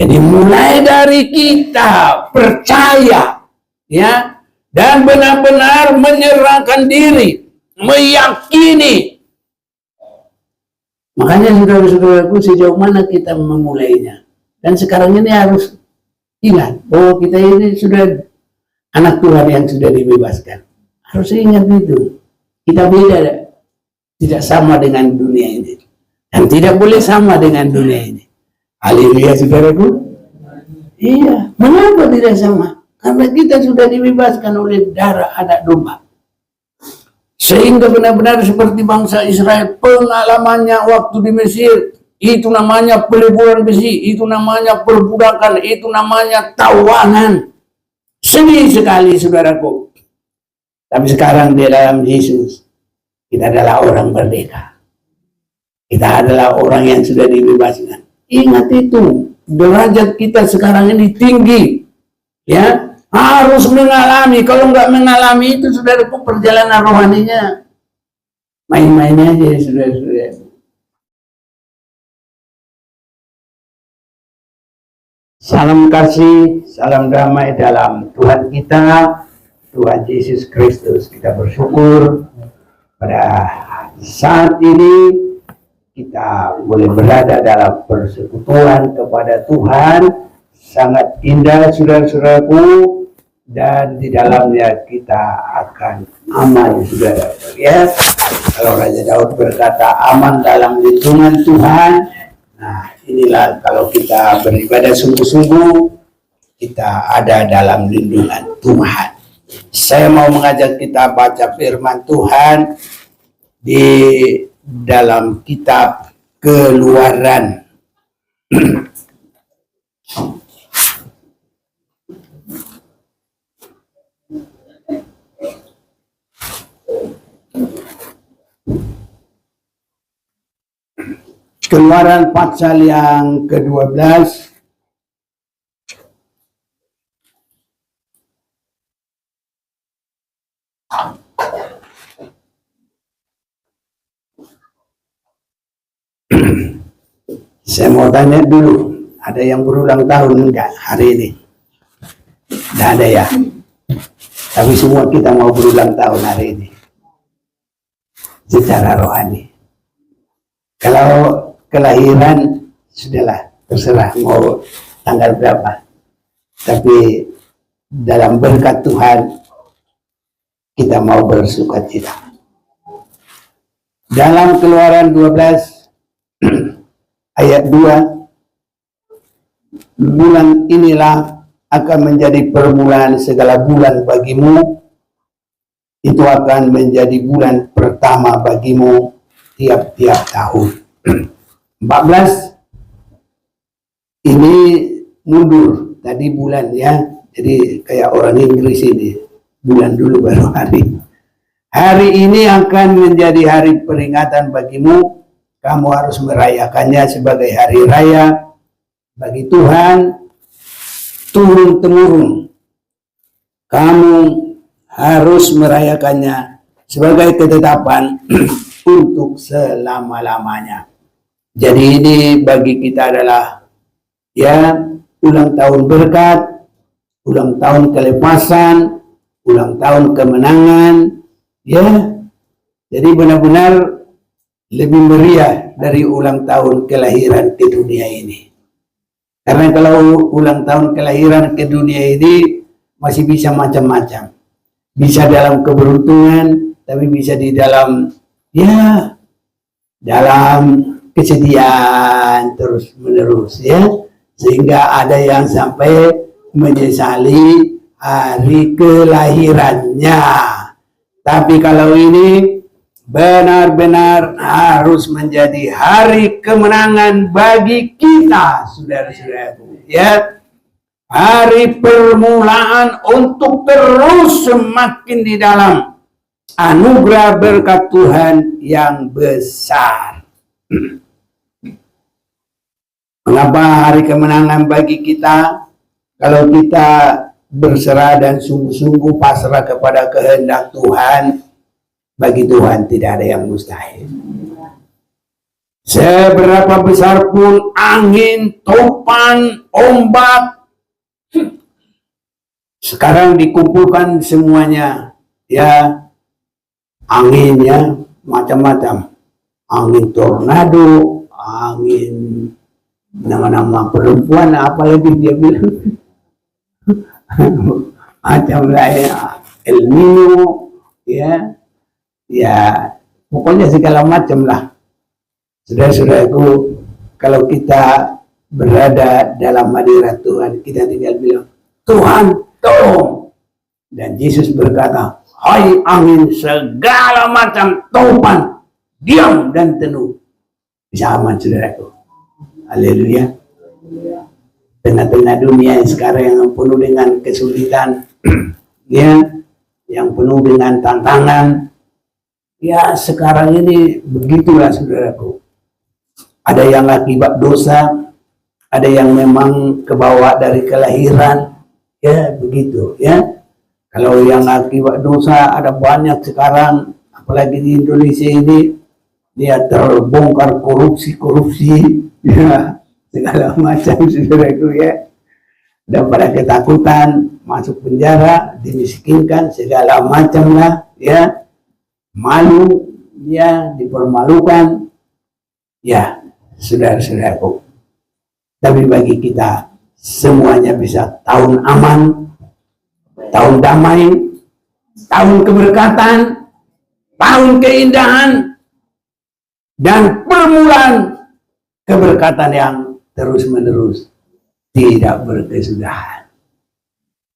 Jadi mulai dari kita percaya, ya, dan benar-benar menyerahkan diri, meyakini. Makanya saudara-saudaraku, sejauh mana kita memulainya. Dan sekarang ini harus ingat bahwa kita ini sudah anak Tuhan yang sudah dibebaskan. Harus ingat itu. Kita beda, tidak sama dengan dunia ini. Dan tidak boleh sama dengan dunia ini. Haleluya, saudaraku. Iya, mengapa tidak sama? Karena kita sudah dibebaskan oleh darah anak domba. Sehingga benar-benar seperti bangsa Israel, pengalamannya waktu di Mesir, itu namanya peleburan besi, itu namanya perbudakan, itu namanya tawanan. Sedih sekali, saudaraku. Tapi sekarang di dalam Yesus, kita adalah orang merdeka. Kita adalah orang yang sudah dibebaskan. Ingat itu, derajat kita sekarang ini tinggi. Ya, harus mengalami. Kalau nggak mengalami itu, saudaraku, perjalanan rohaninya main-main aja, saudara-saudara. Salam kasih, salam damai dalam Tuhan kita, Tuhan Yesus Kristus. Kita bersyukur pada saat ini kita boleh berada dalam persekutuan kepada Tuhan. Sangat indah, saudara-saudaraku, dan di dalamnya kita akan aman, saudara. Ya, kalau Raja Daud berkata aman dalam lindungan Tuhan. Nah, inilah kalau kita beribadah sungguh-sungguh, kita ada dalam lindungan Tuhan. Saya mau mengajak kita baca firman Tuhan di dalam kitab Keluaran. Keluaran pasal yang ke-12. Saya mau tanya dulu, ada yang berulang tahun enggak hari ini? Tidak ada ya? Tapi semua kita mau berulang tahun hari ini secara rohani. Kalau kelahiran, sudahlah, terserah mau tanggal berapa. Tapi dalam berkat Tuhan, kita mau bersukacita. Dalam Keluaran 12, ayat 2, bulan inilah akan menjadi permulaan segala bulan bagimu. Itu akan menjadi bulan pertama bagimu tiap-tiap tahun. 14 ini mundur, tadi bulan ya, jadi kayak orang Inggris ini, bulan dulu baru hari. Hari ini akan menjadi hari peringatan bagimu, kamu harus merayakannya sebagai hari raya bagi Tuhan, turun-temurun. Kamu harus merayakannya sebagai ketetapan untuk selama-lamanya. Jadi ini bagi kita adalah ya ulang tahun berkat, ulang tahun kelepasan, ulang tahun kemenangan, ya. Jadi benar-benar lebih meriah dari ulang tahun kelahiran ke dunia ini. Karena kalau ulang tahun kelahiran ke dunia ini masih bisa macam-macam. Bisa dalam keberuntungan, tapi bisa di dalam ya dalam kesedihan terus menerus ya, sehingga ada yang sampai menyesali hari kelahirannya. Tapi kalau ini benar-benar harus menjadi hari kemenangan bagi kita, saudara-saudara ya, hari permulaan untuk terus semakin di dalam anugerah berkat Tuhan yang besar. Mengapa hari kemenangan bagi kita? Kalau kita berserah dan sungguh-sungguh pasrah kepada kehendak Tuhan, bagi Tuhan tidak ada yang mustahil. Seberapa besar pun angin, topan, ombak, sekarang dikumpulkan semuanya, ya, anginnya macam-macam, angin tornado, angin nama-nama perempuan, apalagi dia bilang macam lain, El Nino, ya, pokoknya segala macam lah. Saudara-saudaraku, kalau kita berada dalam hadirat Tuhan, kita tinggal bilang, Tuhan tolong. Dan Yesus berkata, hai angin segala macam topan, diam dan teduh. Bisa aman, saudaraku. Haleluya. Tengah-tengah dunia yang sekarang yang penuh dengan kesulitan, ya, yang penuh dengan tantangan, ya sekarang ini begitulah, saudaraku. Ada yang akibat dosa, ada yang memang kebawa dari kelahiran, ya begitu, ya. Kalau yang akibat dosa ada banyak sekarang, apalagi di Indonesia ini, dia terbongkar korupsi, ya, segala macam, saudaraku, ya. Dan pada ketakutan, masuk penjara, dimiskinkan, segala macam lah, ya. Malu, ya, dipermalukan, ya. Saudara-saudaraku, tapi bagi kita semuanya bisa tahun aman, tahun damai, tahun keberkatan, tahun keindahan, dan permulaan keberkatan yang terus-menerus tidak berkesudahan,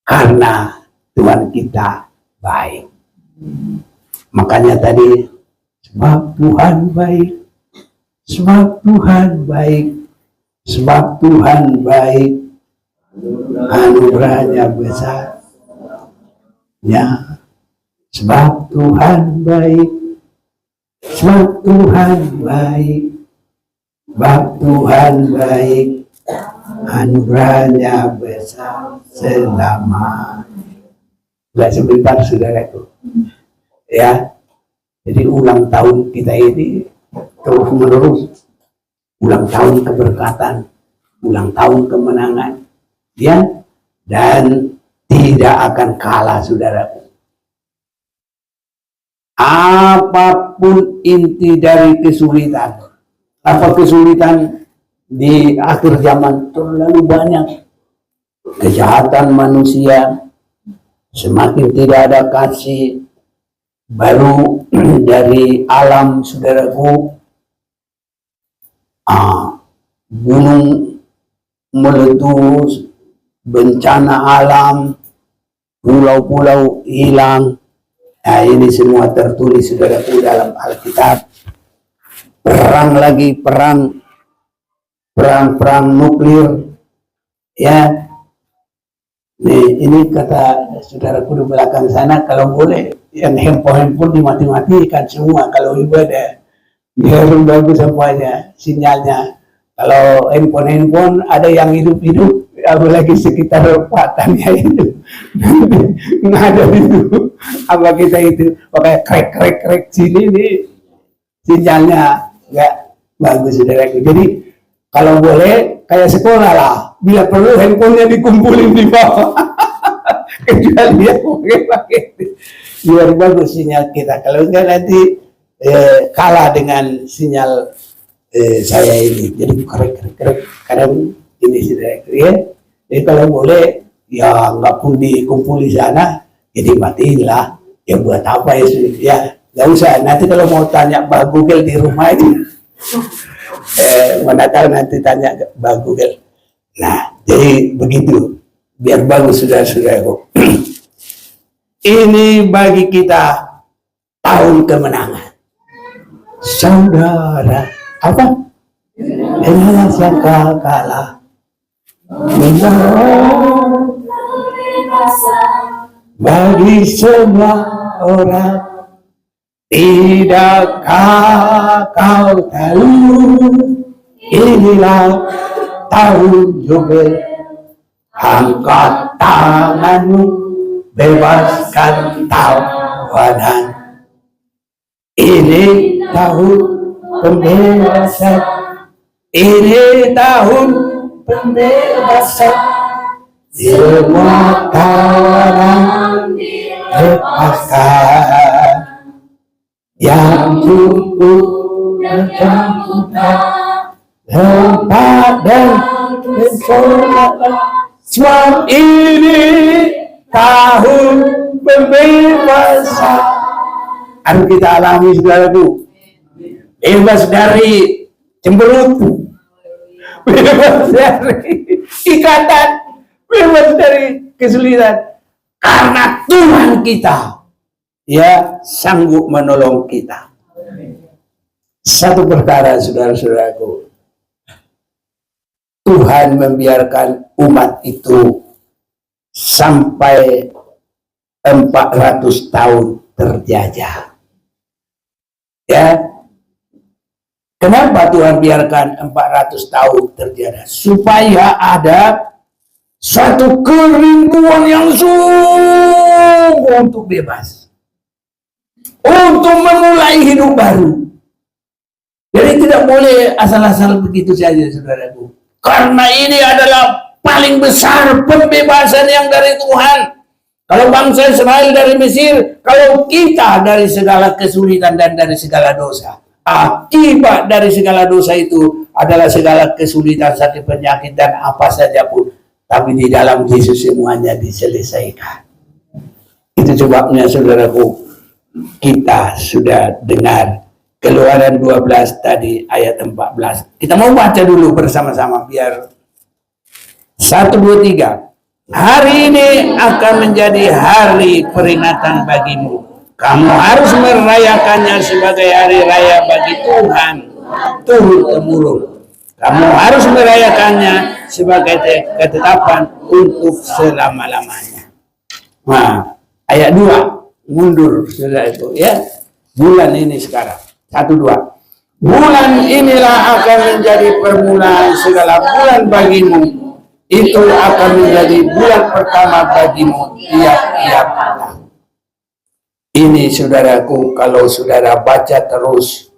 karena Tuhan kita baik. Makanya tadi, sebab Tuhan baik, sebab Tuhan baik, sebab Tuhan baik, anugerahnya besar. Ya, sebab Tuhan baik, sebab Tuhan baik, sebab Tuhan baik, anugerahnya besar selama. Gak sebentar, saudaraku. Ya, jadi ulang tahun kita ini terus menerus, ulang tahun keberkatan, ulang tahun kemenangan, ya, dan tidak akan kalah, saudaraku. Apapun inti dari kesulitan, apa kesulitan di akhir zaman terlalu banyak, kejahatan manusia, semakin tidak ada kasih, baru dari alam, saudaraku, gunung meletus, bencana alam, pulau-pulau hilang. Nah, ini semua tertulis, saudaraku, dalam Alkitab. Perang lagi, perang nuklir, ya. Nih, ini kata saudaraku di belakang sana, kalau boleh yang handphone dimati-matikan semua kalau ibadah, biar bagus semuanya sinyalnya. Kalau handphone ada yang hidup, apalagi sekitar patannya itu, nggak ada itu, apa kita itu pakai krek sini nih, sinyalnya nggak bagus, saudaraku. Jadi kalau boleh kayak sekolah lah, bila perlu handphonenya dikumpulin di bawah, kecuali dia pakai biar bagus sinyal kita. Kalau enggak nanti kalah dengan sinyal saya ini. Jadi krek kadang ini, saudaraku, ya. Jadi kalau boleh ya nggak pun dikumpul di sana, jadi matiin lah. Ya buat apa ya? Nggak usah. Nanti kalau mau tanya Mbak Google di rumah itu, mana tahu nanti tanya Mbak Google. Nah, jadi begitu. Biar bagus, saudara-saudaraku. Ini bagi kita tahun kemenangan. Saudara, apa? Janganlah sangka kalah. Bagi semua orang, tidakkah kau tahu, inilah tahun Yubel. Angkat tanganmu, bebaskan tawanan. Ini tahun pembebasan. Ini tahun pembebasan. Semua tawanan dilepaskan. Yang cukup dan tempat dan keselamatan. Sebab ini tahun pembebasan. Harus kita alami, saudaraku. Bebas dari cemberut, bebas dari ikatan, bebas dari kesulitan. Karena Tuhan kita, ya, sanggup menolong kita. Satu perkara, saudara-saudaraku, Tuhan membiarkan umat itu sampai 400 tahun terjajah. Ya, kenapa Tuhan biarkan 400 tahun terjajah? Supaya ada satu kerinduan yang sungguh untuk bebas, untuk memulai hidup baru. Jadi tidak boleh asal-asal begitu saja, saudaraku. Karena ini adalah paling besar pembebasan yang dari Tuhan. Kalau bangsa Israel dari Mesir, kalau kita dari segala kesulitan dan dari segala dosa. Akibat dari segala dosa itu adalah segala kesulitan, sakit, penyakit, dan apa saja pun. Tapi di dalam Yesus semuanya diselesaikan. Itu sebabnya, saudaraku, kita sudah dengar Keluaran 12 tadi ayat 14. Kita mau baca dulu bersama-sama biar 1, 2, 3. Hari ini akan menjadi hari peringatan bagimu. Kamu harus merayakannya sebagai hari raya bagi Tuhan turun-temurun. Kamu harus merayakannya sebagai ketetapan untuk selama-lamanya. Nah, ayat 2 mundur, saudara itu, ya. Bulan ini sekarang 1, 2. Bulan inilah akan menjadi permulaan segala bulan bagimu. Itu akan menjadi bulan pertama bagimu tiap-tiap tahun. Ini, saudaraku, kalau saudara baca terus,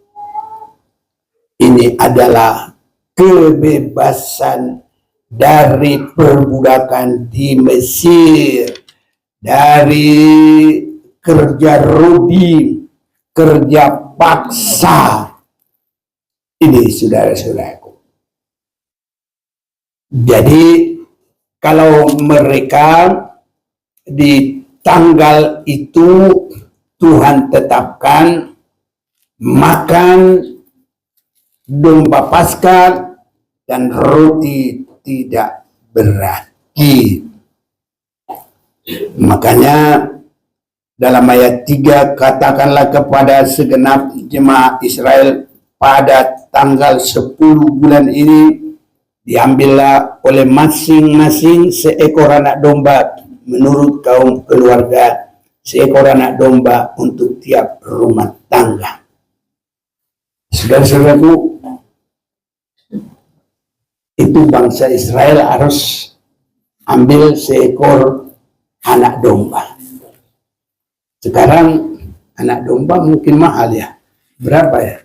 ini adalah kebebasan dari perbudakan di Mesir, dari kerja rodi, kerja paksa. Ini, saudara-saudaraku. Jadi kalau mereka di tanggal itu Tuhan tetapkan makan domba Paskah dan roti tidak berarti. Makanya dalam ayat 3, katakanlah kepada segenap jemaat Israel, pada tanggal 10 bulan ini diambillah oleh masing-masing seekor anak domba menurut kaum keluarga, seekor anak domba untuk tiap rumah tangga. Saudara-saudaraku, itu bangsa Israel harus ambil seekor anak domba. Sekarang anak domba mungkin mahal, ya. Berapa, ya?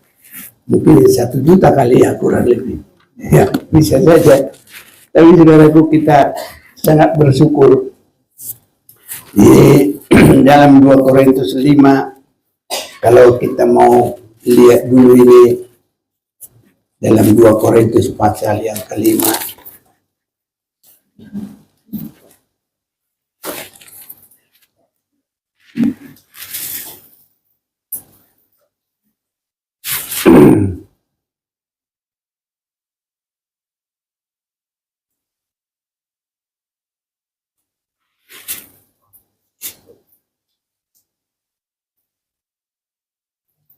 Mungkin 1 juta kali, ya, kurang lebih. Ya, bisa saja. Tapi saudaraku, kita sangat bersyukur di dalam 2 Korintus 5, kalau kita mau lihat dulu ini dalam 2 Korintus pasal yang ke-5.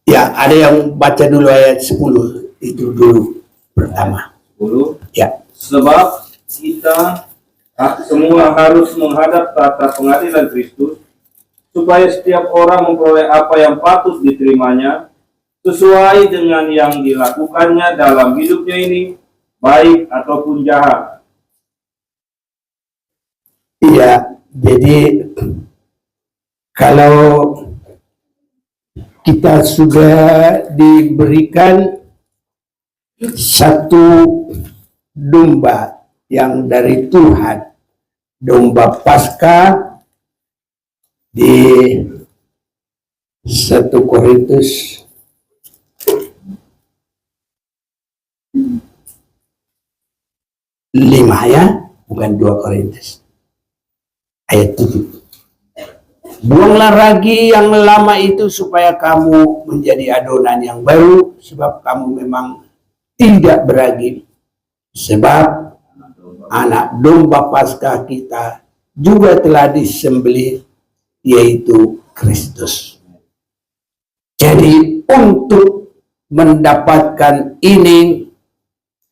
Ya, ada yang baca dulu ayat 10 itu dulu pertama. 10. Ya. Sebab kita semua harus menghadap tata pengadilan Kristus, supaya setiap orang memperoleh apa yang patut diterimanya, sesuai dengan yang dilakukannya dalam hidupnya ini, baik ataupun jahat. Iya, jadi kalau kita sudah diberikan satu domba yang dari Tuhan, domba Paskah di 1 Korintus 5 ya, bukan 2 Korintus ayat 7. Buanglah ragi yang lama itu supaya kamu menjadi adonan yang baru, sebab kamu memang tidak beragi. Sebab anak domba Paskah kita juga telah disembelih, yaitu Kristus. Jadi untuk mendapatkan ini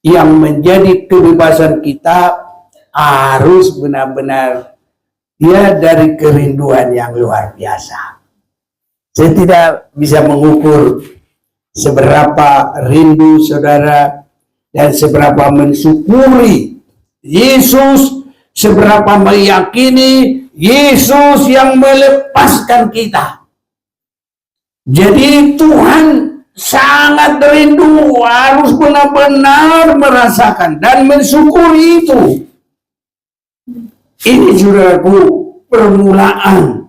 yang menjadi kebebasan kita, harus benar-benar dia dari kerinduan yang luar biasa. Saya tidak bisa mengukur seberapa rindu saudara dan seberapa mensyukuri Yesus, seberapa meyakini Yesus yang melepaskan kita. Jadi Tuhan sangat rindu, harus benar-benar merasakan dan mensyukuri itu. Ini saudaraku, permulaan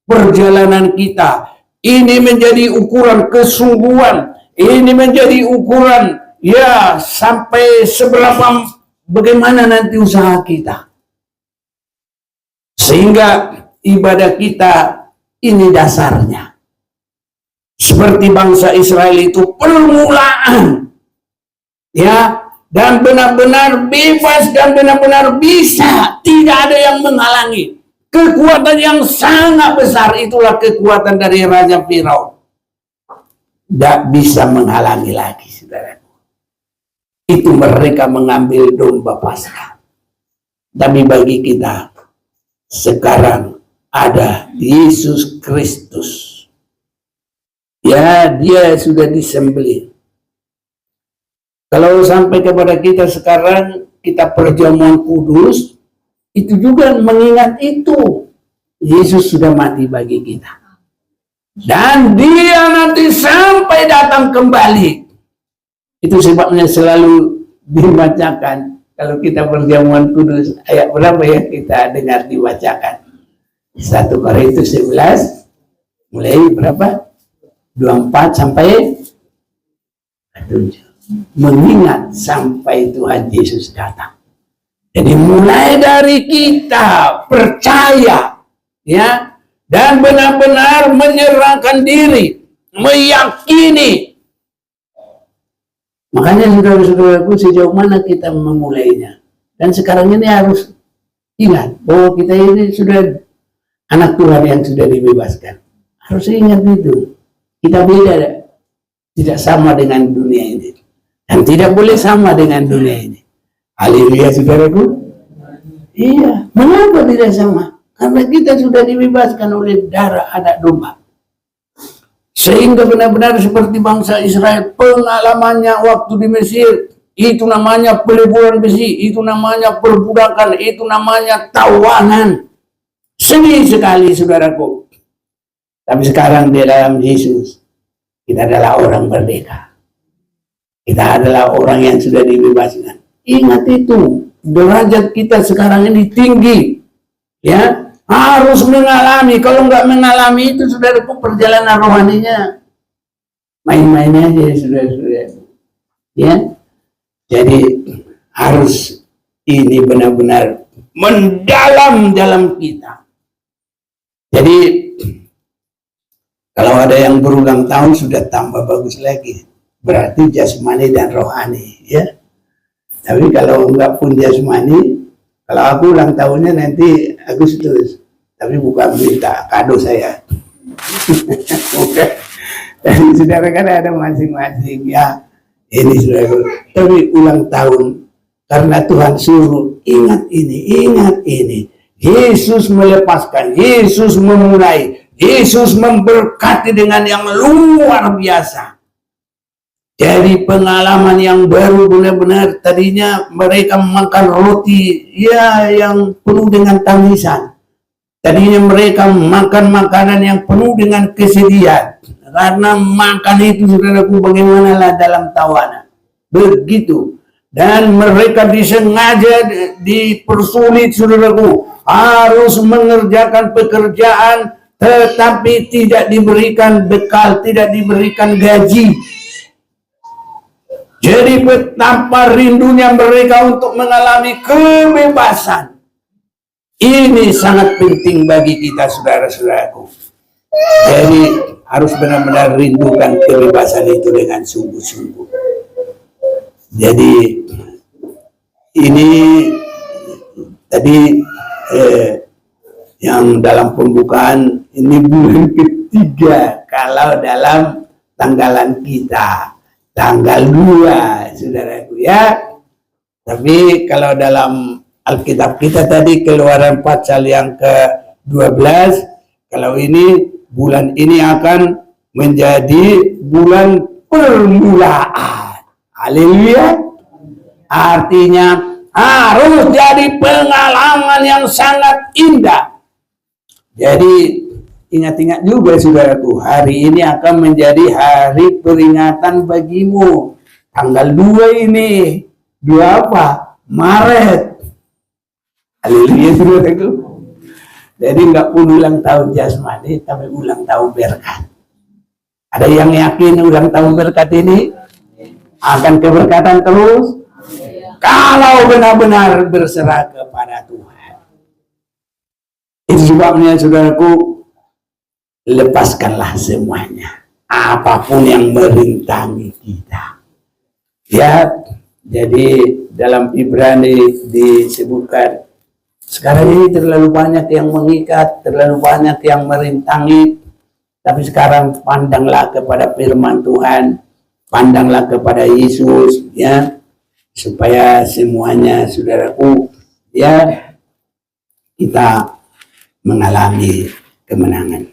perjalanan kita. Ini menjadi ukuran kesungguhan. Ini menjadi ukuran ya sampai seberapa bagaimana nanti usaha kita. Sehingga ibadah kita ini dasarnya. Seperti bangsa Israel itu permulaan. Ya, dan benar-benar bebas dan benar-benar bisa, tidak ada yang menghalangi. Kekuatan yang sangat besar, itulah kekuatan dari Raja Firaun. Tidak bisa menghalangi lagi, saudara. Itu mereka mengambil domba Paskah. Tapi bagi kita sekarang ada Yesus Kristus. Ya, dia sudah disembelih. Kalau sampai kepada kita sekarang, kita perjamuan kudus, itu juga mengingat itu. Yesus sudah mati bagi kita. Dan dia nanti sampai datang kembali. Itu sebabnya selalu dibacakan. Kalau kita perjamuan kudus, ayat berapa ya kita dengar dibacakan? 1 Korintus 11, mulai berapa? 24 sampai 7. Mengingat sampai Tuhan Yesus datang. Jadi mulai dari kita percaya, ya, dan benar-benar menyerahkan diri, meyakini. Makanya saudara-saudaraku, sejauh mana kita memulainya. Dan sekarang ini harus ingat bahwa kita ini sudah anak Tuhan yang sudah dibebaskan. Harus ingat itu. Kita beda, tidak sama dengan dunia ini. Dan tidak boleh sama dengan dunia ini. Haleluya, saudaraku. Iya, mengapa tidak sama? Karena kita sudah dibebaskan oleh darah anak domba. Sehingga benar-benar seperti bangsa Israel, pengalamannya waktu di Mesir, itu namanya peleburan besi, itu namanya perbudakan, itu namanya tawanan. Sedih sekali, saudaraku. Tapi sekarang di dalam Yesus, kita adalah orang merdeka. Kita adalah orang yang sudah dibebaskan. Ingat itu, derajat kita sekarang ini tinggi. Ya, harus mengalami. Kalau nggak mengalami itu, saudaraku, perjalanan rohaninya main-main aja, saudara-saudara. Ya, jadi harus ini benar-benar mendalam dalam kita. Jadi kalau ada yang berulang tahun sudah tambah bagus lagi. Berarti jasmani dan rohani, ya. Tapi kalau enggak pun jasmani, kalau aku ulang tahunnya nanti Agustus, tapi bukan minta kado saya. Oke. Dan saudara kan ada masing-masing, ya. Ini saudara. Tapi ulang tahun karena Tuhan suruh, ingat ini. Yesus melepaskan, Yesus memulai, Yesus memberkati dengan yang luar biasa. Jadi pengalaman yang baru, benar-benar tadinya mereka makan roti ya yang penuh dengan tangisan. Tadinya mereka makan makanan yang penuh dengan kesedihan. Karena makan itu, saudaraku, bagaimanalah dalam tawanan. begitu. Dan mereka disengaja dipersulit, saudaraku, harus mengerjakan pekerjaan tetapi tidak diberikan bekal, tidak diberikan gaji. Jadi betapa rindunya mereka untuk mengalami kebebasan. Ini sangat penting bagi kita, saudara-saudaraku. Jadi harus benar-benar rindukan kebebasan itu dengan sungguh-sungguh. Jadi ini tadi yang dalam pembukaan, ini bulan ketiga kalau dalam tanggalan kita, tanggal 2, saudaraku ya. Tapi kalau dalam Alkitab kita tadi Keluaran pasal yang ke-12, kalau ini bulan ini akan menjadi bulan permulaan. Haleluya. Artinya harus jadi pengalaman yang sangat indah. Jadi ingat-ingat juga, saudaraku, hari ini akan menjadi hari peringatan bagimu. Tanggal 2 ini, 2 apa? Maret. Haleluya, saudaraku. Jadi nggak pun ulang tahun jasmani, tapi ulang tahun berkat. Ada yang yakin ulang tahun berkat ini akan keberkatan terus? Kalau benar-benar berserah kepada Tuhan. Itu sebabnya, saudaraku, lepaskanlah semuanya, apapun yang merintangi kita. Ya, jadi dalam Ibrani disebutkan, sekarang ini terlalu banyak yang mengikat, terlalu banyak yang merintangi. Tapi sekarang pandanglah kepada firman Tuhan, pandanglah kepada Yesus, ya, supaya semuanya, saudaraku, ya, kita mengalami kemenangan.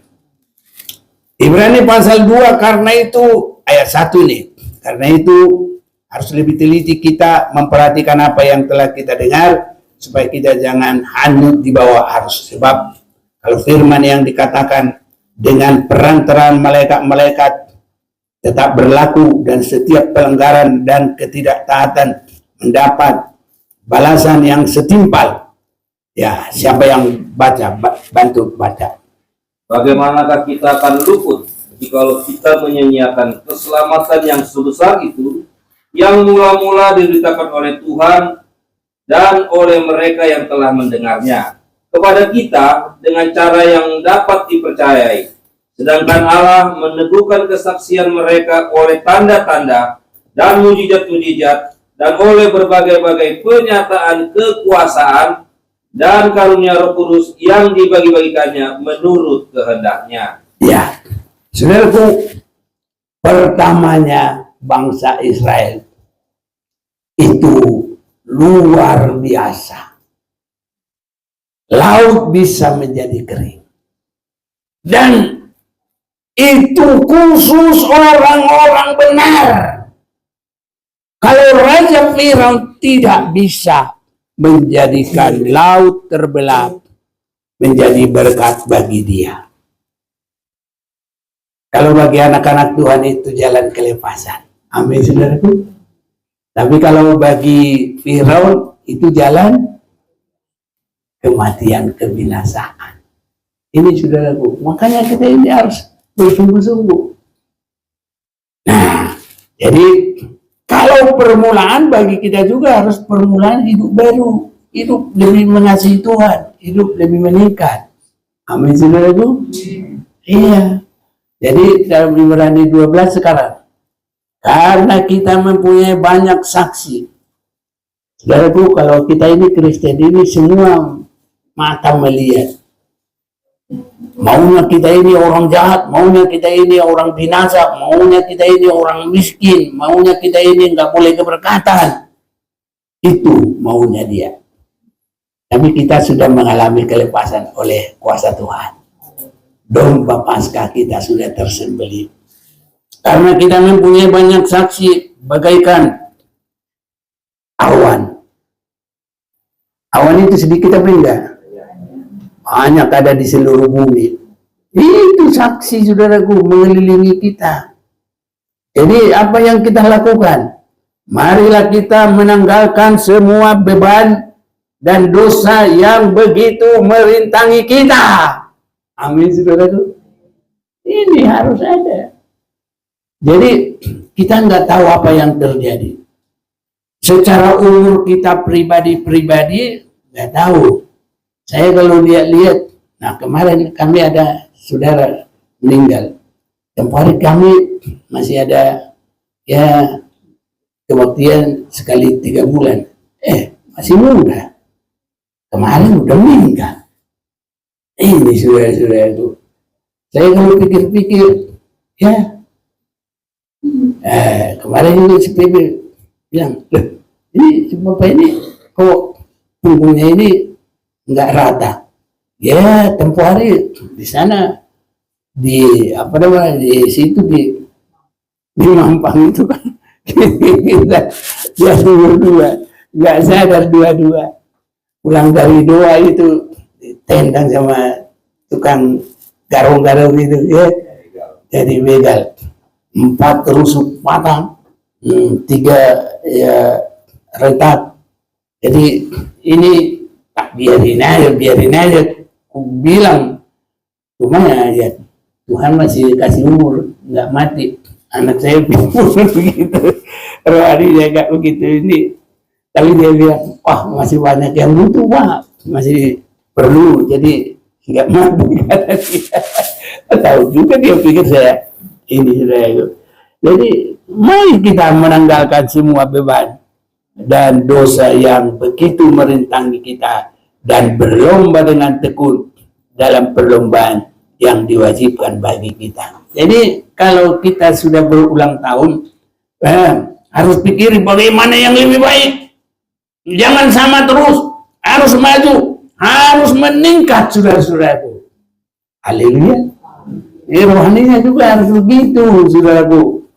Ibrani pasal 2, karena itu ayat 1 nih. Karena itu harus lebih teliti kita memperhatikan apa yang telah kita dengar, supaya kita jangan hanyut di bawah arus. Sebab kalau firman yang dikatakan dengan perantaraan malaikat-malaikat tetap berlaku, dan setiap pelanggaran dan ketidaktaatan mendapat balasan yang setimpal. Ya, siapa yang baca, bantu baca. Bagaimanakah kita akan luput jikalau kita menyia-nyiakan keselamatan yang sebesar itu, yang mula-mula diberitakan oleh Tuhan dan oleh mereka yang telah mendengarnya kepada kita dengan cara yang dapat dipercayai, sedangkan Allah meneguhkan kesaksian mereka oleh tanda-tanda dan mujizat-mujizat dan oleh berbagai-bagai pernyataan kekuasaan dan karunia Roh Kudus yang dibagi-bagikannya menurut kehendaknya. Ya, saudaraku, pertamanya bangsa Israel itu luar biasa. Laut bisa menjadi kering. Dan itu khusus orang-orang benar. Kalau Raja Firaun tidak bisa menjadikan laut terbelah menjadi berkat bagi dia. Kalau bagi anak-anak Tuhan itu jalan kelepasan. Amin, saudaraku. Tapi kalau bagi Firaun itu jalan kematian, kebinasaan. Ini, saudaraku. Makanya kita ini harus bersungguh-sungguh. Nah, jadi kalau permulaan bagi kita juga harus permulaan hidup baru, hidup lebih mengasihi Tuhan, hidup lebih meningkat. Amin, saudaraku. Iya. Jadi dalam Ibrani 12 sekarang, karena kita mempunyai banyak saksi. Saudaraku, kalau kita ini Kristen ini semua mata melihat. Maunya kita ini orang jahat, maunya kita ini orang binasa, maunya kita ini orang miskin, maunya kita ini nggak boleh keberkatan. Itu maunya dia. Tapi kita sudah mengalami kelepasan oleh kuasa Tuhan. Domba Paskah kita sudah tersembelih. Karena kita mempunyai banyak saksi, bagaikan awan. Awan itu sedikit apa enggak? Banyak ada di seluruh bumi. Itu saksi, saudaraku, mengelilingi kita. Jadi apa yang kita lakukan? Marilah kita menanggalkan semua beban dan dosa yang begitu merintangi kita. Amin, saudaraku. Ini harus ada. Jadi kita nggak tahu apa yang terjadi. Secara umur kita pribadi-pribadi nggak tahu. Saya kalau lihat-lihat, nah kemarin kami ada saudara meninggal. Tempoh hari kami masih ada ya kebaktian sekali 3 bulan. Masih muda. Kemarin udah meninggal. Ini saudara-saudara itu. Saya kalau pikir-pikir, ya, kemarin juga si PB bilang, ini si Bapak ini kok punggungnya ini nggak rata. Ya, tempoh hari di sana di apa namanya di situ di Mampang itu kan kita ya dua nggak sadar dua pulang dari doa itu tendang sama tukang garong-garong itu ya jadi begal 4 terusuk patah 3 ya retak. Jadi ini biarin aja aku bilang cuma ya Tuhan masih kasih umur nggak mati. Anak saya begitu rohani dia nggak begitu ini, tapi dia bilang masih banyak yang butuh Pak, masih perlu, jadi nggak mati kata dia. Tahu juga dia pikir saya ini saya. Jadi mari kita menanggalkan semua beban dan dosa yang begitu merintangi kita dan berlomba dengan tekun dalam perlombaan yang diwajibkan bagi kita. Jadi kalau kita sudah berulang tahun, harus pikirin bagaimana yang lebih baik. Jangan sama terus, harus maju, harus meningkat, saudara-saudaraku. Haleluya. Rohaninya juga harus begitu, saudaraku.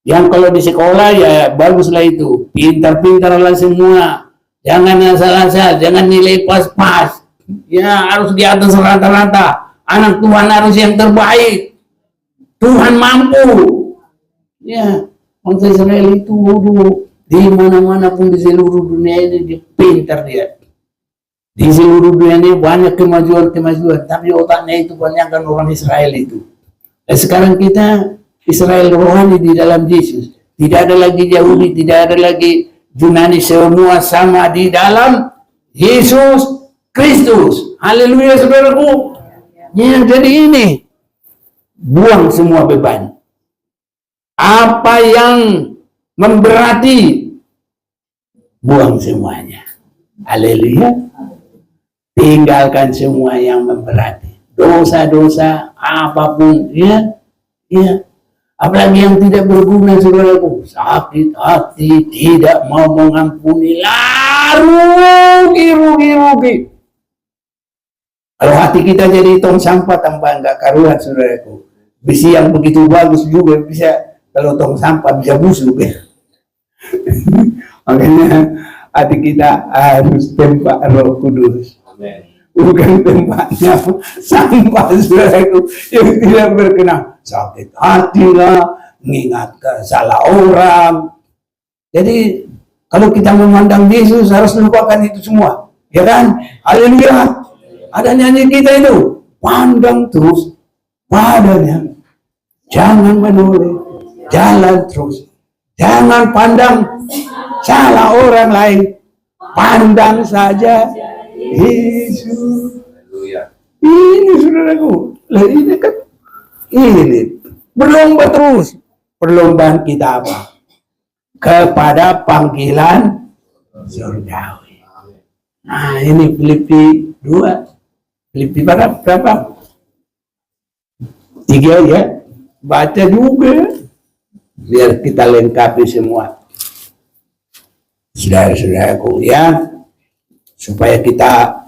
Yang kalau di sekolah ya baguslah itu, pintar-pintarlah semua. Jangan asal-asal, jangan nilai pas-pas. Ya harus di atas rata-rata. Anak Tuhan harus yang terbaik. Tuhan mampu. Ya, bangsa Israel itu di mana-mana pun di seluruh dunia ini dia pintar dia. Di seluruh dunia ini banyak kemajuan, tapi otaknya itu banyak kan orang Israel itu. Dan sekarang kita Israel rohani di dalam Yesus. Tidak ada lagi Yahudi, tidak ada lagi Yunani, semua sama di dalam Yesus Kristus. Haleluya, saudaraku. Ya, jadi ini buang semua beban. Apa yang memberati, buang semuanya. Haleluya. Tinggalkan semua yang memberati. Dosa-dosa apapun, ya. Apalagi yang tidak berguna, saudaraku. Sakit hati, tidak mau mengampuni, rugi. Kalau hati kita jadi tong sampah tambah enggak karuan, saudaraku. Besi yang begitu bagus juga bisa, kalau tong sampah bisa busuk ya. Makanya hati kita harus tempat Roh Kudus. Amen. Bukan tempatnya sampah, saudaraku, yang tidak berkenan. Sakit hati lah, mengingat salah orang. Jadi kalau kita memandang Yesus harus lupakan itu semua, ya kan? Haleluya. Ada nyanyi kita itu, pandang terus padanya, jangan menoleh, jalan terus, jangan pandang salah orang lain, pandang saja Yesus. Ini saudaraku, ini kan ini berlomba terus. Perlombaan kita apa? Kepada panggilan surgawi. Nah ini Filipi 2. Filipi berapa? 3 ya. Baca juga. Biar kita lengkapi semua. Saudara-saudaraku ya. Supaya kita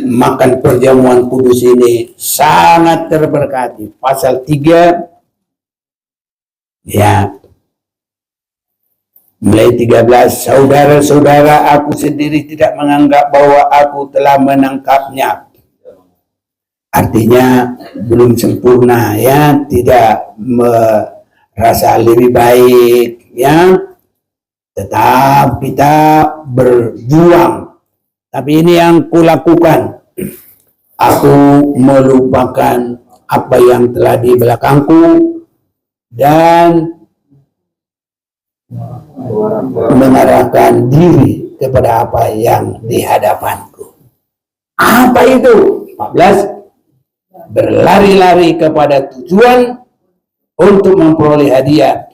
makan perjamuan kudus ini sangat terberkati. Pasal 3 ya. Mulai 13, saudara-saudara, aku sendiri tidak menganggap bahwa aku telah menangkapnya. Artinya belum sempurna ya, tidak merasa lebih baik ya. Tetap kita berjuang. Tapi ini yang kulakukan. Aku melupakan apa yang telah di belakangku dan mengarahkan diri kepada apa yang di hadapanku. Apa itu? 14. Berlari-lari kepada tujuan untuk memperoleh hadiah,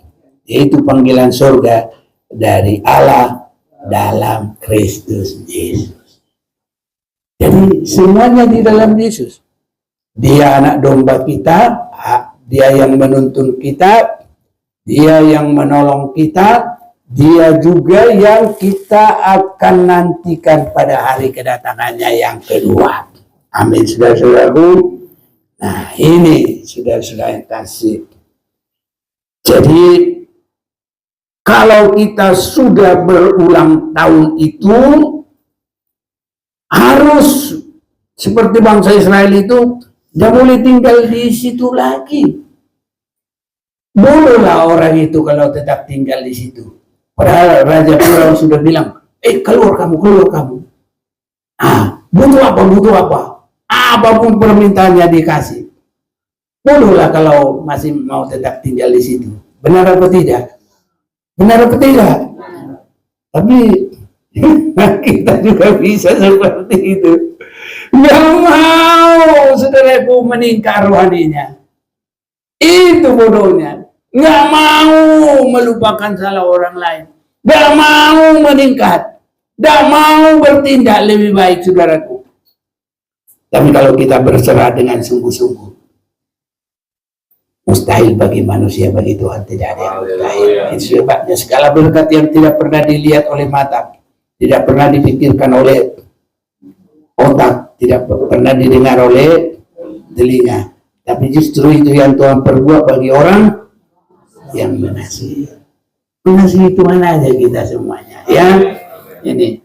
yaitu panggilan surga dari Allah dalam Kristus Yesus. Jadi semuanya di dalam Yesus. Dia anak domba kita, dia yang menuntun kita, dia yang menolong kita, dia juga yang kita akan nantikan pada hari kedatangannya yang kedua. Amin, saudara-saudaraku. Nah, ini saudara-saudara yang kasih. Jadi, kalau kita sudah berulang tahun itu, harus seperti bangsa Israel itu, tidak boleh tinggal di situ lagi. Bolehlah orang itu kalau tetap tinggal di situ. Padahal Raja Firaun sudah bilang, keluar kamu, keluar kamu. Butuh apa? Apapun permintaannya dikasih. Bolehlah kalau masih mau tetap tinggal di situ. Benar apa tidak? Benar apa tidak? Tapi kita juga bisa seperti itu. Nggak mau saudaraku meningkat rohaninya. Itu bodohnya. Nggak mau melupakan salah orang lain. Nggak mau meningkat. Nggak mau bertindak lebih baik, saudaraku. Tapi kalau kita berserah dengan sungguh-sungguh, mustahil bagi manusia, bagi Tuhan tidak ada yang mustahil. Itu sebabnya segala berkat yang tidak pernah dilihat oleh mata, tidak pernah dipikirkan oleh otak, tidak pernah didengar oleh telinga, tapi justru itu yang Tuhan perbuat bagi orang yang mengasihi. Mengasihi Tuhan aja kita semuanya, ya. Ini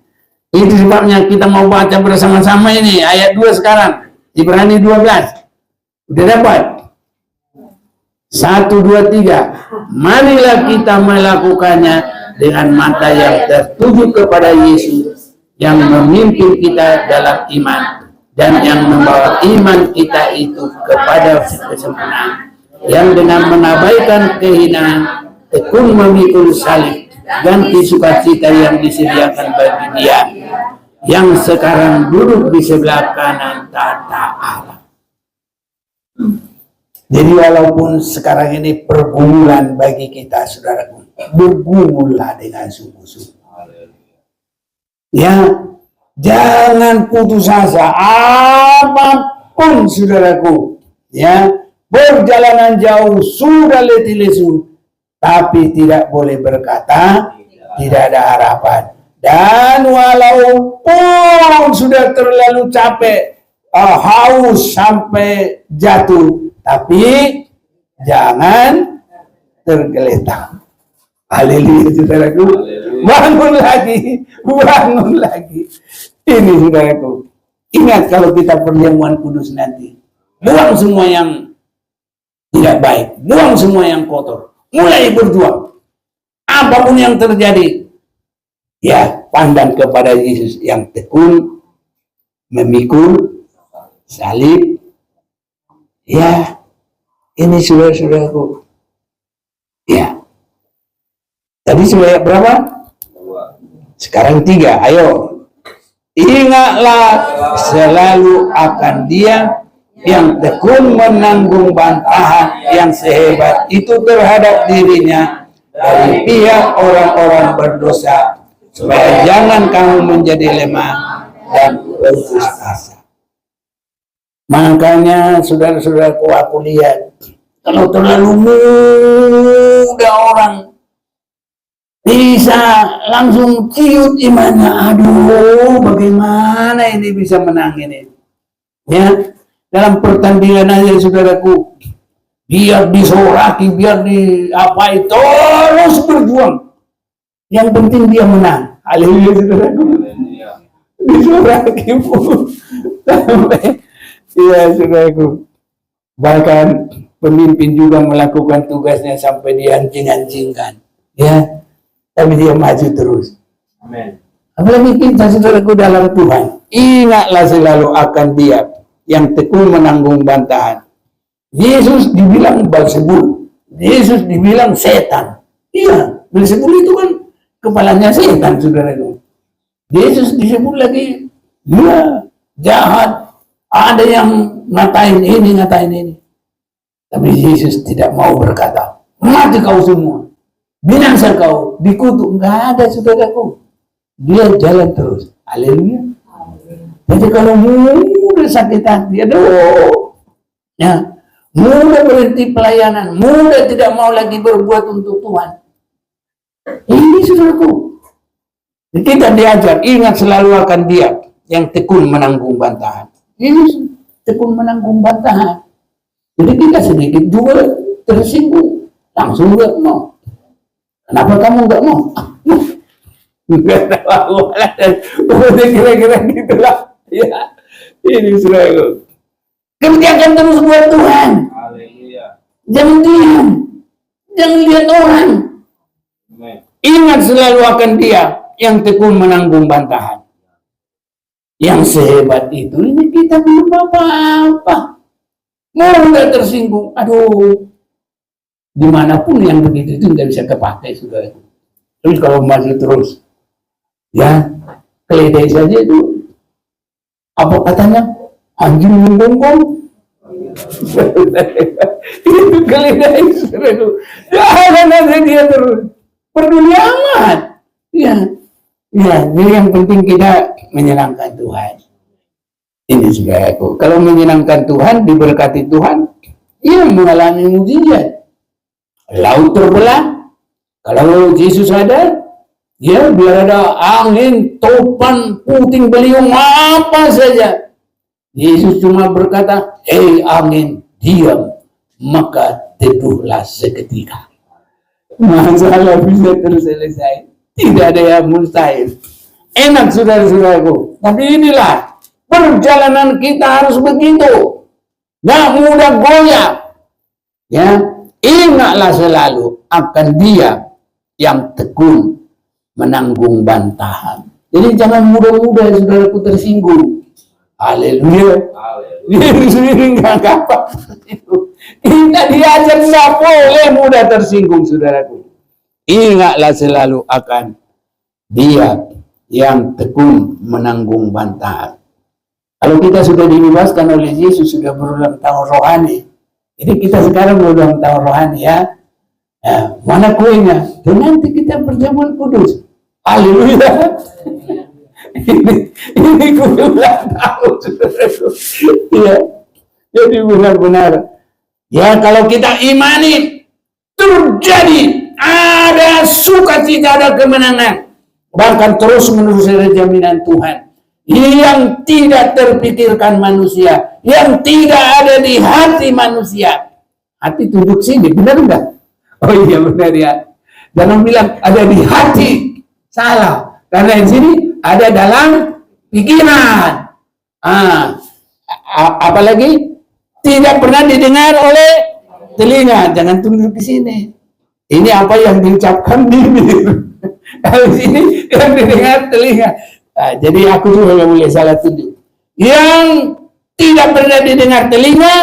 itu sebabnya kita mau baca bersama-sama ini ayat 2 sekarang, Ibrani 12. Udah dapat? 1, 2, 3. Marilah kita melakukannya dengan mata yang tertuju kepada Yesus yang memimpin kita dalam iman dan yang membawa iman kita itu kepada kesempurnaan, yang dengan menabaikan kehinaan tekun memikul salib ganti sukacita yang disediakan bagi Dia yang sekarang duduk di sebelah kanan tahta Allah. Jadi walaupun sekarang ini pergumulan bagi kita, saudaraku, bergumullah dengan sungguh-sungguh. Ya, jangan putus asa apapun, saudaraku. Ya, perjalanan jauh sudah letih lesu, tapi tidak boleh berkata tidak ada harapan. Dan walaupun sudah terlalu capek, haus sampai jatuh, tapi jangan tergeletak. Haleluya, saudaraku. Bangun lagi, bangun lagi. Ini saudaraku. Ingat kalau kita perjamuan kudus nanti, buang semua yang tidak baik, buang semua yang kotor, mulai berjuang. Apapun yang terjadi, ya pandang kepada Yesus yang tekun memikul salib. Ya, ini saudara-saudaraku. Ya. Tadi sebanyak berapa? 2. Sekarang 3. Ayo. Ingatlah selalu akan Dia yang tekun menanggung bantahan yang sehebat itu terhadap dirinya dari pihak orang-orang berdosa, supaya jangan kamu menjadi lemah dan putus asa. Makanya saudara-saudaraku, aku lihat kalau terlalu muda orang bisa langsung ciut imannya. Aduh, bagaimana ini bisa menang ini? Ya, dalam pertandingan aja, saudaraku, biar disoraki, biar diapai, terus berjuang. Yang penting dia menang. Haleluya, saudaraku. Disoraki pun sampai, ya saudaraku. Bahkan pemimpin juga melakukan tugasnya sampai dianjing-anjingkan. Ya. tapi dia maju terus. Amin. Apalagi kita, saudaraku, dalam Tuhan, ingatlah selalu akan Dia yang tekun menanggung bantahan. Yesus dibilang Beelzebul, Yesus dibilang setan. Iya, Beelzebul itu kan kepalanya setan, saudaraku. Yesus disebut lagi dia jahat. Ada yang ngatain ini. Tapi Yesus tidak mau berkata, mati kau semua, binasa kau, dikutuk. Enggak ada, saudaraku. Dia jalan terus. Haleluya. Jadi kalau mudah sakit hati, aduh, ya, mudah berhenti pelayanan, mudah tidak mau lagi berbuat untuk Tuhan. Ini, saudaraku. Kita diajar, ingat selalu akan Dia yang tekun menanggung bantahan. Yesus tekun menanggung bantahan. Jadi kita sedikit juga tersinggung, langsung nggak mau. Kenapa kamu nggak mau? Nggak tahu, kira-kira gitulah. Ya, ini saudaraku. Kerjakan terus buat Tuhan. Haleluya. Jangan diam, jangan lihat orang. Amin. Ingat selalu akan Dia yang tekun menanggung bantahan. Yang sehebat itu, ini kita belum apa-apa. Mudah tersinggung. Aduh, dimanapun yang begitu itu tidak bisa kepakai, saudaraku. Terus kalau masih terus, ya, keledai saja itu, apa katanya? Anjing menggonggong. Itu keledai, saudaraku. Jangan ada dia terus. Peduli amat. Ya, jadi yang penting kita menyenangkan Tuhan. Ini saudaraku. Kalau menyenangkan Tuhan, diberkati Tuhan, ia mengalami mujizat. Laut terbelah. Kalau Yesus ada, ya, biar ada angin, topan, puting beliung, apa saja. Yesus cuma berkata, hei angin, diam, maka teduhlah seketika. Masalah bisa terselesai. Tidak ada yang mustahil. Enak, saudara-saudaraku. Tapi inilah, perjalanan kita harus begitu. Nggak mudah goyah. Ya, ingatlah selalu akan Dia yang tekun menanggung bantahan. Jadi jangan mudah-mudah, saudaraku, tersinggung. Haleluya. Ini nggak apa. Kita diajar nggak boleh mudah tersinggung, saudaraku. Ingatlah selalu akan Dia yang tekun menanggung bantahan. Kalau kita sudah dibebaskan oleh Yesus, sudah berulang tahun rohani. Jadi kita sekarang berulang tahun rohani, ya. Ya, mana kuenya? Dan nanti kita perjamuan kudus. Haleluya. Ini kue ulang tahun, saudaraku. Ya. Jadi benar-benar, ya, kalau kita imani, terjadi, ada sukacita, ada kemenangan. Bahkan terus-menerus ada jaminan Tuhan yang tidak terpikirkan manusia, yang tidak ada di hati manusia. Hati duduk sini, benar enggak? Oh iya, benar, ya. Jangan bilang ada di hati, salah. Karena di sini ada dalam pikiran. Apalagi tidak pernah didengar oleh telinga. Jangan tunduk ke sini. Ini apa yang diucapkan bibir. Kalau sini yang didengar telinga. Nah, jadi aku juga nggak boleh salah tunjuk. Yang tidak pernah didengar telinga,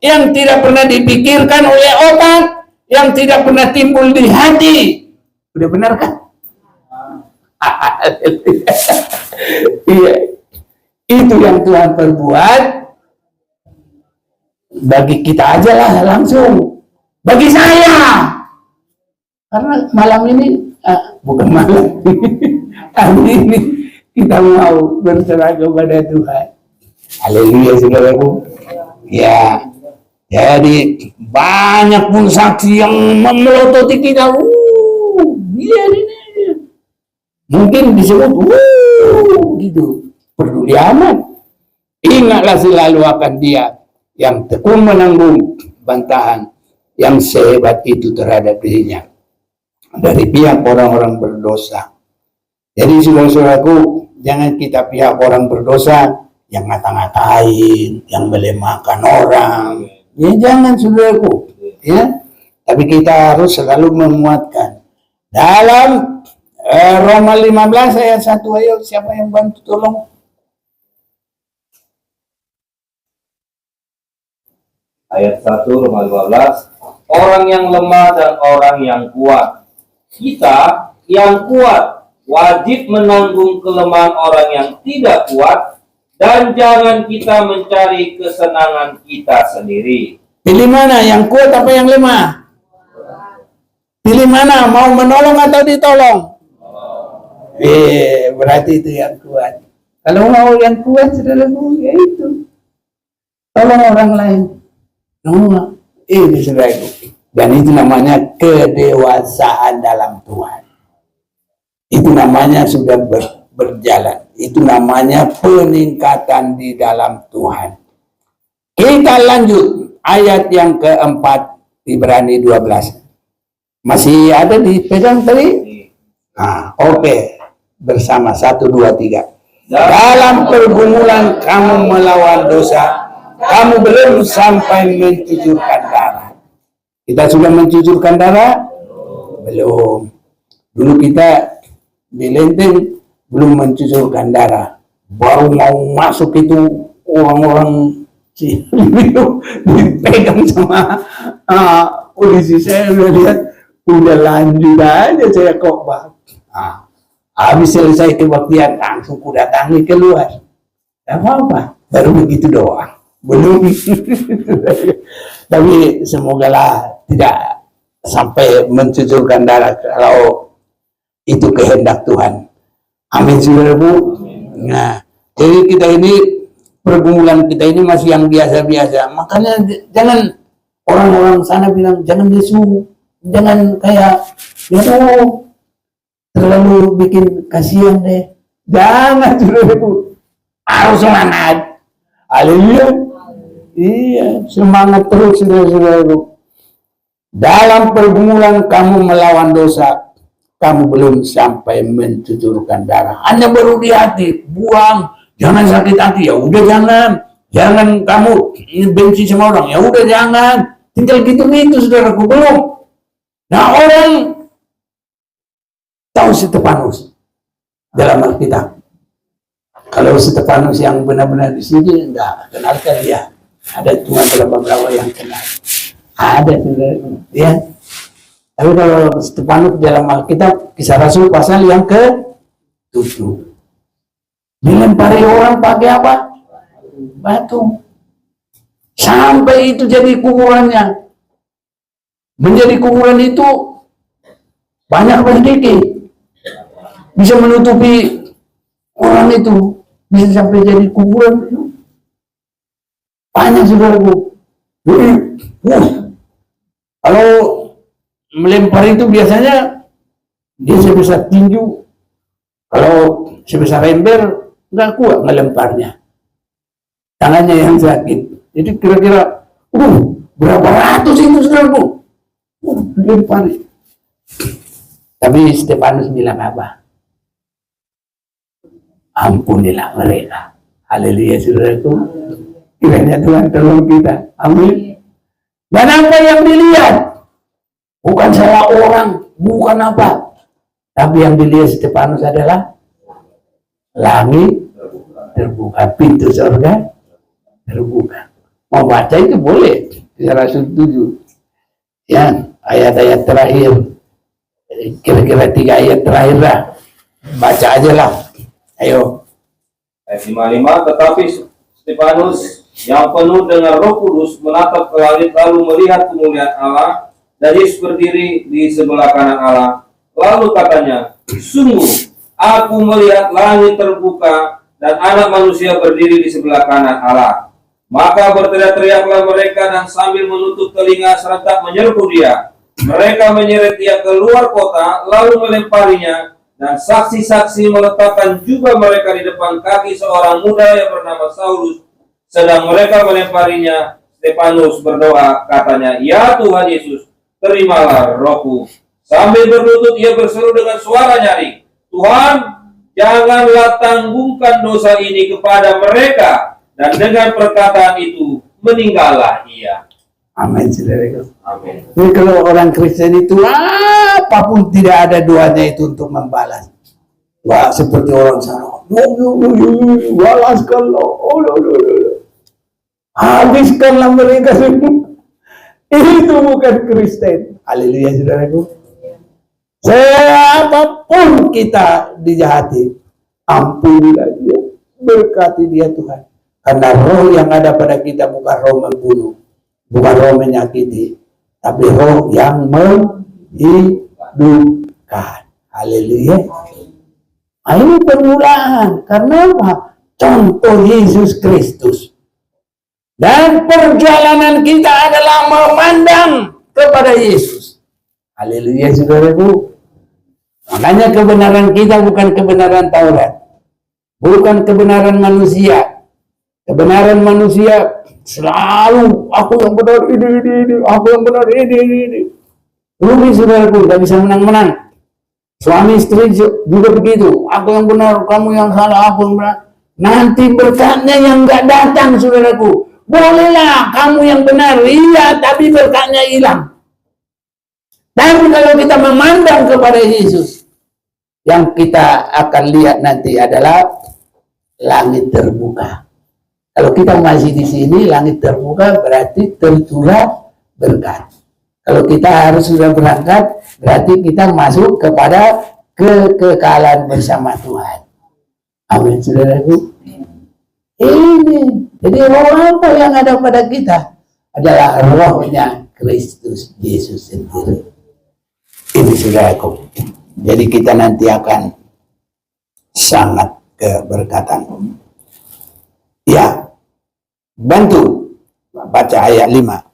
yang tidak pernah dipikirkan oleh otak, yang tidak pernah timbul di hati. Udah benar kan? Iya. Itu yang Tuhan perbuat bagi kita aja lah, langsung. Bagi saya. Karena malam ini, bukan malam, hari ini kita mau berserah kepada Tuhan. Haleluya, saudaraku. Ya, jadi banyak pun saksi yang memelototi kita. Dia ini. Mungkin disebut, gitu. Peduli amat. Ingatlah selalu akan Dia yang tekun menanggung bantahan yang sehebat itu terhadap dirinya dari pihak orang-orang berdosa. Jadi saudara-saudaraku, jangan kita pihak orang berdosa yang ngata-ngatain, yang melemahkan orang. Ya jangan, saudaraku. Ya, tapi kita harus selalu menguatkan dalam Roma 15 ayat 1, ayo siapa yang bantu tolong? Ayat 1 Roma 15. Orang yang lemah dan orang yang kuat. Kita yang kuat wajib menanggung kelemahan orang yang tidak kuat, dan jangan kita mencari kesenangan kita sendiri. Pilih mana, yang kuat apa yang lemah? Pilih mana, mau menolong atau ditolong? Berarti itu yang kuat. Kalau mau yang kuat, saudaraku, ya itu. Tolong orang lain. Ini saudaraku. Dan itu namanya kedewasaan dalam Tuhan. Itu namanya sudah berjalan. Itu namanya peningkatan di dalam Tuhan. Kita lanjut ayat yang keempat, Ibrani 12. Masih ada dipegang tadi? Oke. Bersama 1, 2, 3. Dalam pergumulan kamu melawan dosa, kamu belum sampai mencucurkan darah. Kita sudah mencucurkan darah? Belum. Dulu kita di Lenteng belum mencucurkan darah. Baru mau masuk itu orang-orang dipegang sama polisi. Saya udah lihat, udah lanjut aja saya khotbah. Habis selesai kebaktian langsung ku datangi keluar. Tidak apa-apa, baru begitu doang. Belum. Tapi semogalah tidak sampai mencucurkan darah kalau itu kehendak Tuhan. Amin, saudaraku. Nah, jadi kita ini, pergumulan kita ini masih yang biasa-biasa. Makanya jangan orang-orang sana bilang jangan Yesus, jangan kayak terlalu bikin kasihan deh. Jangan, saudaraku. Harus semangat. Haleluya. Iya, semangat terus, saudara-saudaraku. Dalam pergumulan kamu melawan dosa, kamu belum sampai mencucurkan darah. Hanya baru di hati, buang. Jangan sakit hati, ya udah jangan. Jangan kamu benci sama orang, ya udah jangan. Tinggal gitu-gitu, saudaraku, belum. Nah, orang tahu Stefanus dalam Alkitab. Kalau Stefanus yang benar-benar di sini enggak kenalkan dia. Ada cuma beberapa yang kenal. Ada ya. Tapi kalau Stefanus dalam Alkitab, Kisah Rasul pasal yang ke-7. Dilempari orang pakai apa? Batu. Sampai itu jadi kuburannya. Menjadi kuburan itu banyak sedikit. Bisa menutupi orang itu. Bisa sampai jadi kuburan itu. Banyak, saudaraku. Kalau melempar itu biasanya dia sebesar tinju. Kalau sebesar ember nggak kuat melemparnya. Tangannya yang sakit. Jadi kira-kira, berapa ratus itu, saudaraku? Lempari. Tapi Stefanus bilang apa? Ampunilah mereka. Haleluya, saudaraku. Kiranya Tuhan tolong kita. Amin. Dan apa yang dilihat? Bukan salah orang, bukan apa. Tapi yang dilihat Stefanus adalah langit terbuka, pintu surga terbuka. Mau baca itu boleh. Kisah Rasul 7. Ya, ayat-ayat terakhir. Kira-kira 3 ayat terakhir lah. Baca aja lah. Ayo. Ayat 55, tetapi Stefanus yang penuh dengan Roh Kudus menatap ke langit lalu melihat kemuliaan Allah dan Yesus berdiri di sebelah kanan Allah. Lalu katanya, sungguh aku melihat langit terbuka dan Anak Manusia berdiri di sebelah kanan Allah. Maka berteriak-teriaklah mereka dan sambil menutup telinga serentak menyerbu dia. Mereka menyeret dia keluar kota lalu melemparinya, dan saksi-saksi meletakkan juga mereka di depan kaki seorang muda yang bernama Saulus. Sedang mereka melemparinya, Stefanus berdoa, katanya, ya Tuhan Yesus, terimalah rohku. Sambil berlutut ia berseru dengan suara nyaring, Tuhan, janganlah tanggungkan dosa ini kepada mereka. Dan dengan perkataan itu, meninggallah ia. Amin, saudaraku. Amin. Jadi kalau orang Kristen itu apapun tidak ada doanya itu untuk membalas. Wah, seperti orang sana. Balaskanlah. Habiskanlah mereka semua. Itu bukan Kristen. Haleluya, saudaraku. Siapapun kita dijahati, ampunilah dia, berkati dia Tuhan. Karena roh yang ada pada kita bukan roh membunuh, bukan roh menyakiti, tapi roh yang menghidupkan. Haleluya. Ini permulaan. Karena apa? Contoh Yesus Kristus. Dan perjalanan kita adalah memandang kepada Yesus. Haleluya, saudaraku. Makanya kebenaran kita bukan kebenaran Taurat, bukan kebenaran manusia. Kebenaran manusia selalu aku yang benar ini, aku yang benar ini. Rugi, saudaraku, tidak bisa menang-menang. Suami istri juga begitu. Aku yang benar, kamu yang salah, aku yang benar. Nanti berkatnya yang nggak datang, saudaraku. Bolehlah kamu yang benar, iya, tapi berkatnya hilang. Tapi kalau kita memandang kepada Yesus, yang kita akan lihat nanti adalah langit terbuka. Kalau kita masih di sini, langit terbuka berarti tercurah berkat. Kalau kita harus sudah berangkat, berarti kita masuk kepada kekekalan bersama Tuhan. Amin, saudaraku. Ini, jadi roh apa yang ada pada kita? Adalah rohnya Kristus Yesus sendiri. Ini saudaraku. Jadi kita nanti akan sangat keberkatan. Ya, bantu baca ayat 5.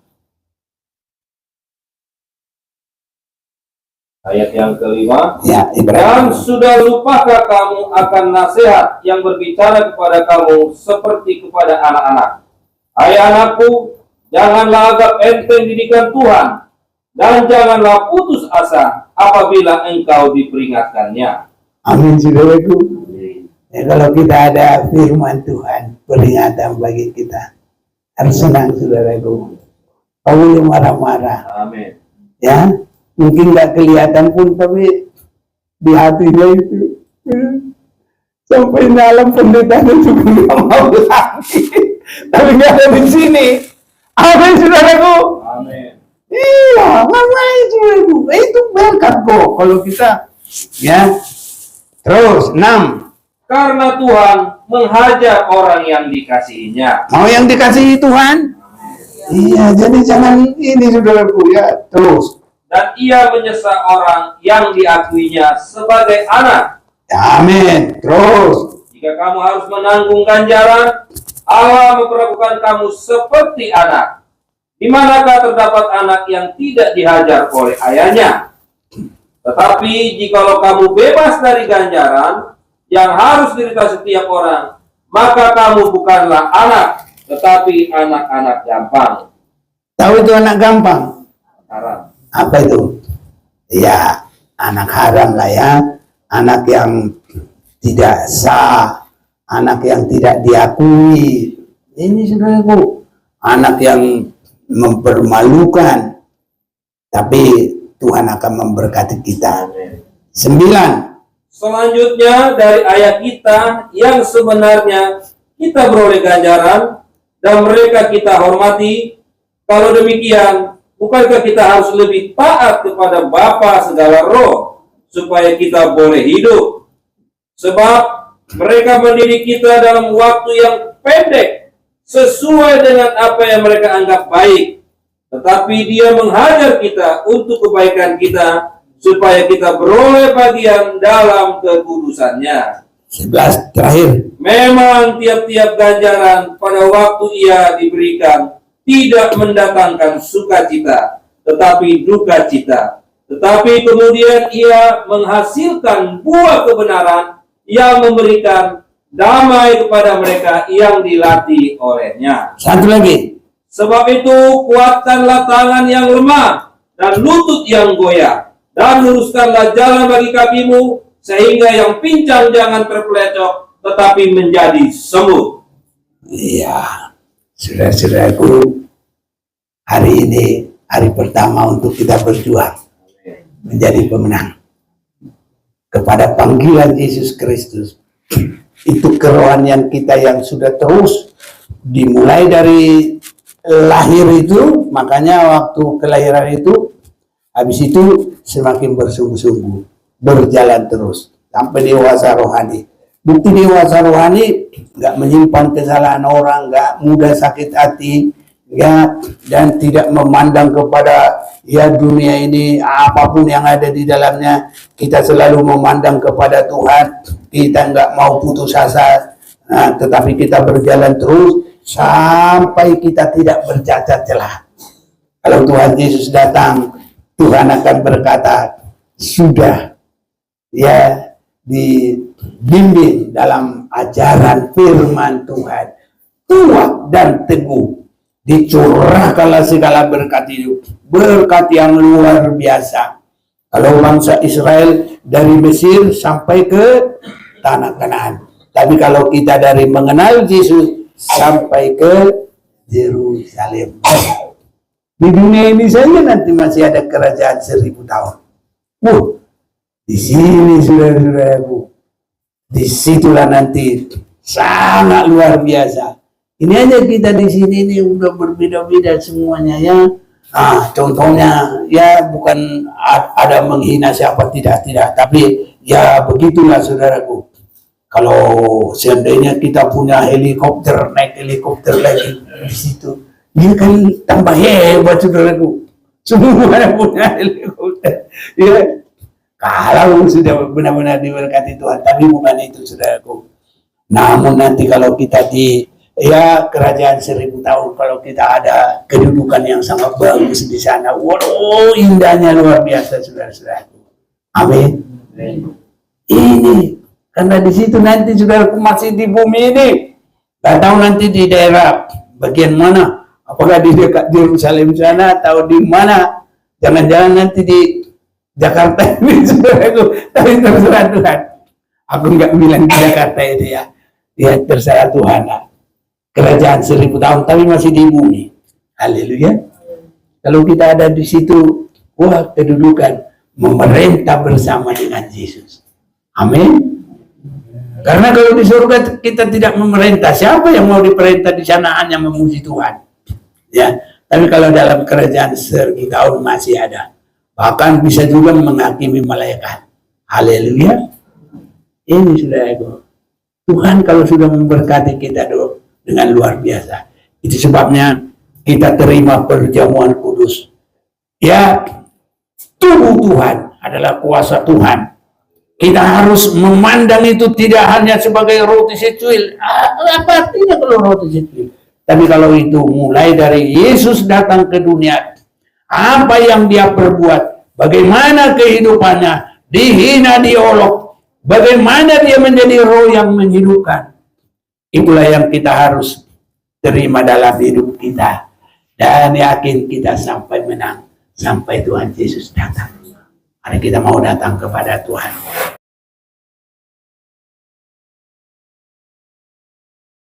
Ayat yang kelima. Ya, Dan Ibrahim. sudah lupakah kamu akan nasihat yang berbicara kepada kamu seperti kepada anak-anak? Hai anakku, janganlah anggap enteng didikan Tuhan, dan janganlah putus asa apabila engkau diperingatkannya. Amin, saudaraku. Ya, kalau kita ada firman Tuhan, peringatan bagi kita, harus senang, saudaraku. Kau boleh marah-marah. Amin. Ya, mungkin nggak kelihatan pun, tapi di hatinya itu sampai dalam pendetanya juga nggak mau lagi. Tapi nggak ada di sini. Amin, saudaraku. Amin. Iya, ngapain saudaraku? Itu berkat kok kalau kita. Ya, terus 6. Karena Tuhan menghajar orang yang dikasihinya. Mau yang dikasihi Tuhan? Iya, jadi jangan ini, saudaraku, ya. Terus. Dan ia menyesa orang yang diakuinya sebagai anak. Amin. Terus. Jika kamu harus menanggung ganjaran, Allah memperlakukan kamu seperti anak. Di manakah terdapat anak yang tidak dihajar oleh ayahnya? Tetapi jikalau kamu bebas dari ganjaran yang harus diderita setiap orang, maka kamu bukanlah anak, tetapi anak-anak gampang. Tahu itu anak gampang? Haram. Apa itu? Ya, anak haram lah ya. Anak yang tidak sah, anak yang tidak diakui. Ini saudaraku, anak yang mempermalukan. Tapi Tuhan akan memberkati kita. 9. Selanjutnya dari ayat kita yang sebenarnya kita beroleh ganjaran dan mereka kita hormati. Kalau demikian, bukankah kita harus lebih taat kepada Bapa segala roh supaya kita boleh hidup? Sebab mereka mendidik kita dalam waktu yang pendek sesuai dengan apa yang mereka anggap baik. Tetapi Dia menghajar kita untuk kebaikan kita supaya kita beroleh bagian dalam kekudusannya. 11 terakhir. Memang tiap-tiap ganjaran pada waktu ia diberikan tidak mendatangkan sukacita, tetapi duka cita. Tetapi kemudian ia menghasilkan buah kebenaran yang memberikan damai kepada mereka yang dilatih olehnya. Satu lagi. Sebab itu kuatkanlah tangan yang lemah dan lutut yang goyah, dan luruskanlah jalan bagi kakimu, sehingga yang pincang jangan terpelecok, tetapi menjadi sembuh. Iya, saudara-saudaraku, hari ini hari pertama untuk kita berjuang menjadi pemenang kepada panggilan Yesus Kristus. Itu kerohanian kita yang sudah terus dimulai dari lahir itu, makanya waktu kelahiran itu, habis itu semakin bersungguh-sungguh, berjalan terus sampai dewasa rohani. Bukti dewasa rohani nggak menyimpan kesalahan orang, nggak mudah sakit hati, ya, dan tidak memandang kepada ya dunia ini apapun yang ada di dalamnya. Kita selalu memandang kepada Tuhan, kita nggak mau putus asa, tetapi kita berjalan terus sampai kita tidak bercacat celah. Kalau Tuhan Yesus datang, Tuhan akan berkata, sudah, ya, dibimbing dalam ajaran firman Tuhan, kuat dan teguh, dicurahkanlah segala berkat itu, berkat yang luar biasa. Kalau bangsa Israel dari Mesir sampai ke tanah Kanaan, tapi kalau kita dari mengenal Yesus sampai ke Yerusalem. Di dunia ini saja nanti masih ada kerajaan 1000 tahun. Di sini saudara-saudaraku, disitulah nanti sangat luar biasa. Ini aja kita di sini ini udah berbeda-beda semuanya ya. Contohnya ya bukan ada menghina siapa, tidak, tapi ya begitulah saudaraku. Kalau seandainya kita punya helikopter, naik helikopter lagi di situ, dia kan tambah hebat saudaraku. Semua punya helikopter. Ya, kalau sudah benar-benar diberkati Tuhan, tapi bukan itu saudaraku. Namun nanti kalau kita di ya kerajaan 1000 tahun, kalau kita ada kedudukan yang sangat bagus di sana, waduh indahnya luar biasa saudara-saudaraku. Amin. Ini karena di situ nanti saudaraku masih di bumi ini. Gak tahu nanti di daerah bagian mana, apakah di dekat Yerusalem sana atau di mana. Jangan-jangan nanti di Jakarta ini saudaraku. Tapi terserah Tuhan. Aku nggak bilang di Jakarta itu ya. Ya terserah Tuhan lah. Kerajaan 1000 tahun tapi masih di bumi. Haleluya. Kalau kita ada di situ, wah kedudukan memerintah bersama dengan Yesus. Amin. Karena kalau di surga kita tidak memerintah, siapa yang mau diperintah di sana, hanya memuji Tuhan. Ya, tapi kalau dalam kerajaan 1000 tahun masih ada. Bahkan bisa juga menghakimi malaikat. Haleluya. Ini sudah ego. Tuhan kalau sudah memberkati kita dengan luar biasa. Itu sebabnya kita terima perjamuan kudus. Ya, tubuh Tuhan adalah kuasa Tuhan. Kita harus memandang itu tidak hanya sebagai roti secuil. Apa artinya kalau roti secuil? Tapi kalau itu mulai dari Yesus datang ke dunia, apa yang dia perbuat, bagaimana kehidupannya, dihina, diolok, bagaimana dia menjadi roh yang menghidupkan. Itulah yang kita harus terima dalam hidup kita. Dan yakin kita sampai menang, sampai Tuhan Yesus datang. Mari kita mau datang kepada Tuhan.